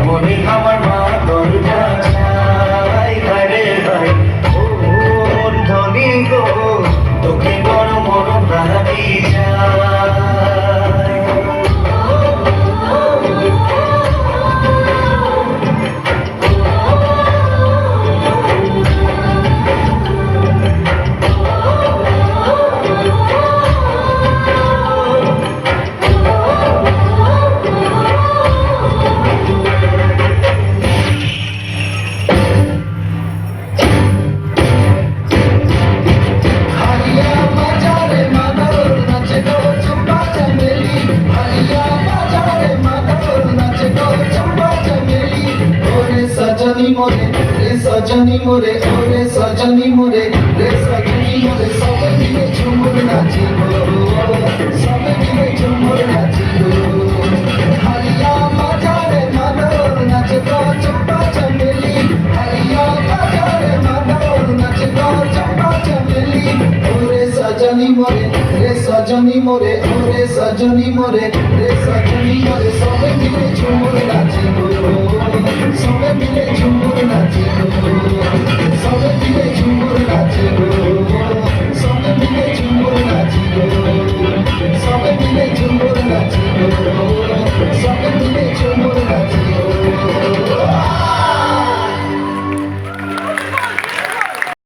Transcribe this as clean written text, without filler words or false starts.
মনে আমার মা দরজা চাই ঘরে ভাই ওর ধনী গো তোকে বড় বড় প্রাণী सजनी मोरे ओरे सजनी मोरे रे सजनी मोरे सब मिले झूमर नाची सब मिले झूमर नाची हरिया बाजारे मादर नाच तो चंपा चमेली हरिया बाजारे मादर नाच तो चंपा चमेली ओरे सजनी मोरे रे सजनी मोरे ओरे सजनी मोरे रे सजनी मोरे सब मिले झूमर